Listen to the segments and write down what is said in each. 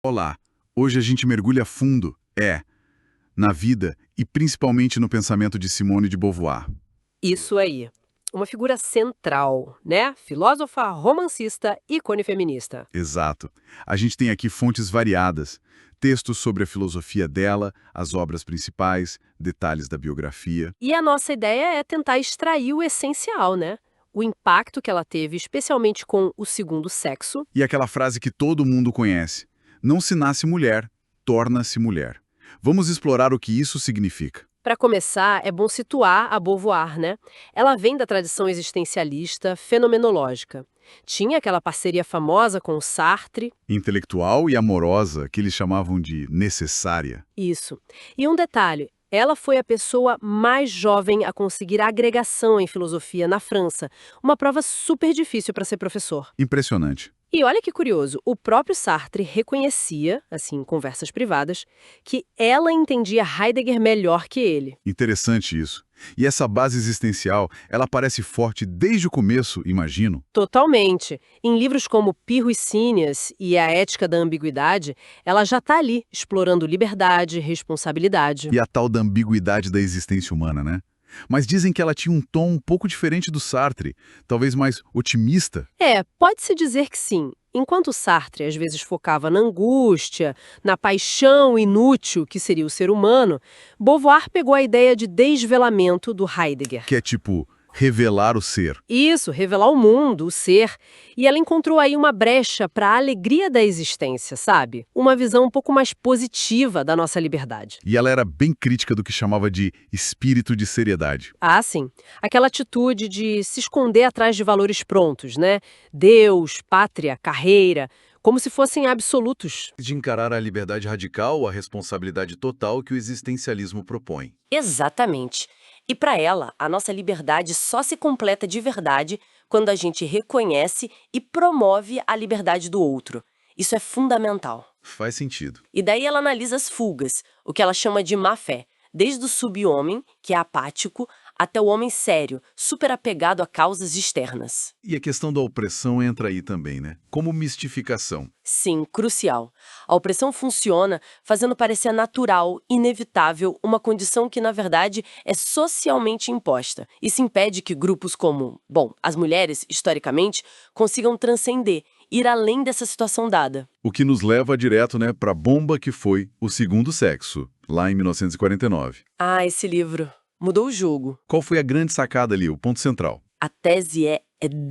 Olá, hoje a gente mergulha fundo, na vida e principalmente no pensamento de Simone de Beauvoir. Isso aí. Uma figura central, né? Filósofa, romancista, ícone feminista. Exato. A gente tem aqui fontes variadas, textos sobre a filosofia dela, as obras principais, detalhes da biografia. E a nossa ideia é tentar extrair o essencial, né? O impacto que ela teve, especialmente com o segundo sexo. E aquela frase que todo mundo conhece: não se nasce mulher, torna-se mulher. Vamos explorar o que isso significa. Para começar, é bom situar a Beauvoir, né? Ela vem da tradição existencialista fenomenológica. Tinha aquela parceria famosa com o Sartre. Intelectual e amorosa, que eles chamavam de necessária. Isso. E um detalhe, ela foi a pessoa mais jovem a conseguir a agregação em filosofia na França, uma prova super difícil para ser professor. Impressionante. E olha que curioso, o próprio Sartre reconhecia, assim, em conversas privadas, que ela entendia Heidegger melhor que ele. Interessante isso. E essa base existencial, ela parece forte desde o começo, imagino. Totalmente. Em livros como Pirro e Síneas e A Ética da Ambiguidade, ela já está ali, explorando liberdade, responsabilidade. E a tal da ambiguidade da existência humana, né? Mas dizem que ela tinha um tom um pouco diferente do Sartre, talvez mais otimista. É, pode-se dizer que sim. Enquanto Sartre às vezes focava na angústia, na paixão inútil que seria o ser humano, Beauvoir pegou a ideia de desvelamento do Heidegger. Que é tipo, revelar o ser. Isso, revelar o mundo, o ser. E ela encontrou aí uma brecha para a alegria da existência, sabe? Uma visão um pouco mais positiva da nossa liberdade. E ela era bem crítica do que chamava de espírito de seriedade. Ah, sim. Aquela atitude de se esconder atrás de valores prontos, né? Deus, pátria, carreira, como se fossem absolutos. De encarar a liberdade radical, a responsabilidade total que o existencialismo propõe. Exatamente. E para ela, a nossa liberdade só se completa de verdade quando a gente reconhece e promove a liberdade do outro. Isso é fundamental. Faz sentido. E daí ela analisa as fugas, o que ela chama de má-fé, desde o sub-homem, que é apático, até o homem sério, super apegado a causas externas. E a questão da opressão entra aí também, né? Como mistificação. Sim, crucial. A opressão funciona fazendo parecer natural, inevitável, uma condição que, na verdade, é socialmente imposta. Isso impede que grupos como, as mulheres, historicamente, consigam transcender, ir além dessa situação dada. O que nos leva direto, né, para a bomba que foi O Segundo Sexo, lá em 1949. Ah, esse livro mudou o jogo. Qual foi a grande sacada ali, o ponto central? A tese é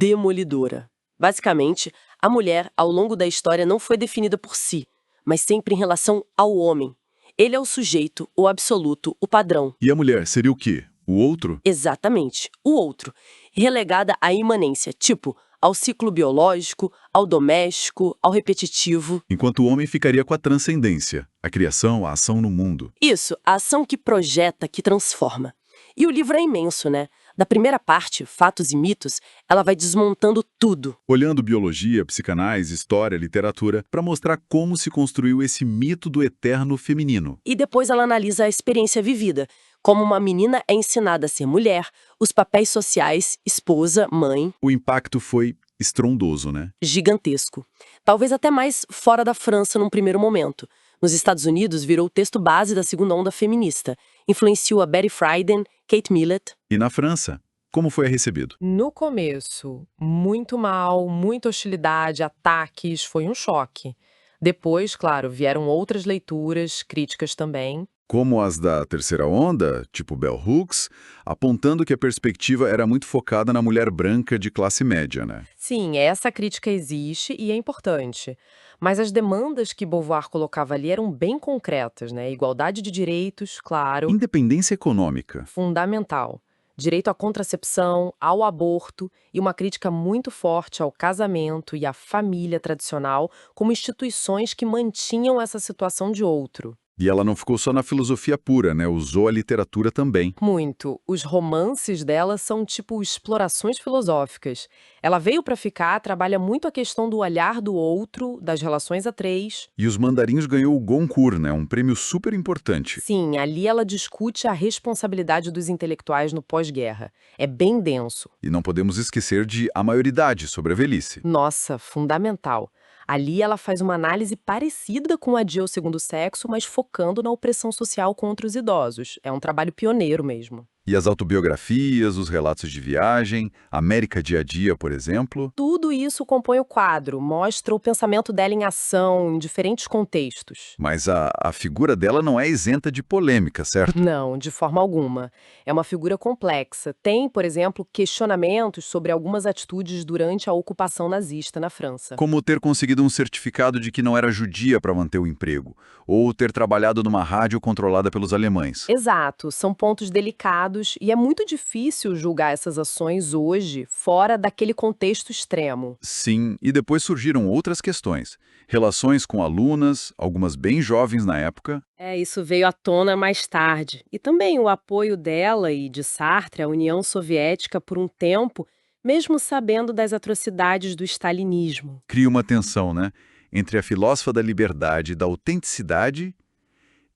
demolidora. Basicamente, a mulher, ao longo da história, não foi definida por si, mas sempre em relação ao homem. Ele é o sujeito, o absoluto, o padrão. E a mulher seria o quê? O outro? Exatamente, o outro. Relegada à imanência, tipo, ao ciclo biológico, ao doméstico, ao repetitivo. Enquanto o homem ficaria com a transcendência, a criação, a ação no mundo. Isso, a ação que projeta, que transforma. E o livro é imenso, né? Da primeira parte, Fatos e Mitos, ela vai desmontando tudo. Olhando biologia, psicanálise, história, literatura, para mostrar como se construiu esse mito do eterno feminino. E depois ela analisa a experiência vivida, como uma menina é ensinada a ser mulher, os papéis sociais, esposa, mãe. O impacto foi estrondoso, né? Gigantesco. Talvez até mais fora da França num primeiro momento. Nos Estados Unidos virou o texto base da segunda onda feminista. Influenciou a Betty Friedan, Kate Millett. E na França, como foi recebido? No começo, muito mal, muita hostilidade, ataques, foi um choque. Depois, claro, vieram outras leituras, críticas também. Como as da terceira onda, tipo Bell Hooks, apontando que a perspectiva era muito focada na mulher branca de classe média, né? Sim, essa crítica existe e é importante. Mas as demandas que Beauvoir colocava ali eram bem concretas, né? Igualdade de direitos, claro, Independência econômica. fundamental. Direito à contracepção, ao aborto e uma crítica muito forte ao casamento e à família tradicional como instituições que mantinham essa situação de outro. E ela não ficou só na filosofia pura, né? Usou a literatura também. Muito. Os romances dela são tipo explorações filosóficas. Ela veio para ficar, trabalha muito a questão do olhar do outro, das relações a três. E os Mandarinhos ganhou o Goncourt, né? Um prêmio super importante. Sim, ali ela discute a responsabilidade dos intelectuais no pós-guerra. É bem denso. E não podemos esquecer de A Maioridade, sobre a velhice. Nossa, fundamental. Ali ela faz uma análise parecida com a de O Segundo Sexo, mas focando na opressão social contra os idosos. É um trabalho pioneiro mesmo. E as autobiografias, os relatos de viagem, América Dia a Dia, por exemplo? Tudo isso compõe o quadro, mostra o pensamento dela em ação, em diferentes contextos. Mas a figura dela não é isenta de polêmica, certo? Não, de forma alguma. É uma figura complexa. Tem, por exemplo, questionamentos sobre algumas atitudes durante a ocupação nazista na França. Como ter conseguido um certificado de que não era judia para manter o emprego, ou ter trabalhado numa rádio controlada pelos alemães. Exato, são pontos delicados e é muito difícil julgar essas ações hoje fora daquele contexto extremo. Sim, e depois surgiram outras questões. Relações com alunas, algumas bem jovens na época. Isso veio à tona mais tarde. E também o apoio dela e de Sartre à União Soviética por um tempo, mesmo sabendo das atrocidades do stalinismo. Cria uma tensão, né? Entre a filósofa da liberdade e da autenticidade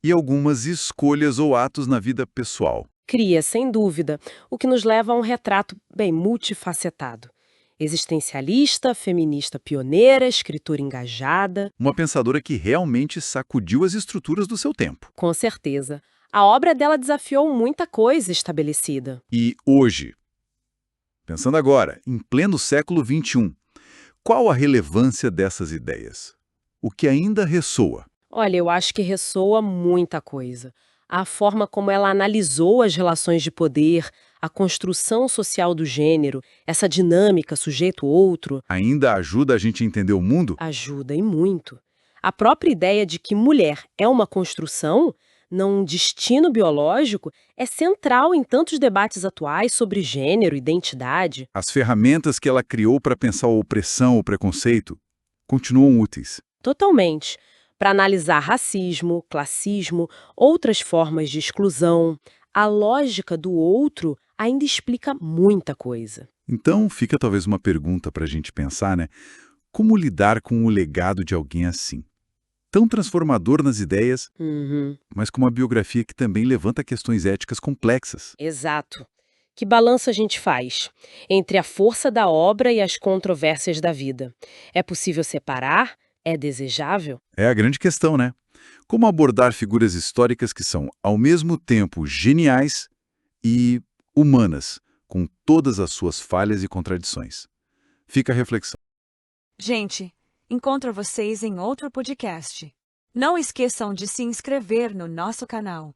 e algumas escolhas ou atos na vida pessoal. Cria, sem dúvida, o que nos leva a um retrato bem multifacetado. Existencialista, feminista pioneira, escritora engajada. Uma pensadora que realmente sacudiu as estruturas do seu tempo. Com certeza. A obra dela desafiou muita coisa estabelecida. E hoje, pensando agora, em pleno século XXI, qual a relevância dessas ideias? O que ainda ressoa? Olha, eu acho que ressoa muita coisa. A forma como ela analisou as relações de poder, a construção social do gênero, essa dinâmica sujeito-outro, Ainda ajuda a gente a entender o mundo? ajuda e muito. A própria ideia de que mulher é uma construção, não um destino biológico, é central em tantos debates atuais sobre gênero, identidade. As ferramentas que ela criou para pensar a opressão, o preconceito, continuam úteis. Totalmente. Para analisar racismo, classismo, outras formas de exclusão, a lógica do outro ainda explica muita coisa. Então, fica talvez uma pergunta para a gente pensar, né? Como lidar com o legado de alguém assim? Tão transformador nas ideias, mas com uma biografia que também levanta questões éticas complexas. Exato. Que balanço a gente faz entre a força da obra e as controvérsias da vida? É possível separar? É desejável? É a grande questão, né? Como abordar figuras históricas que são, ao mesmo tempo, geniais e humanas, com todas as suas falhas e contradições? Fica a reflexão. Gente, encontro vocês em outro podcast. Não esqueçam de se inscrever no nosso canal.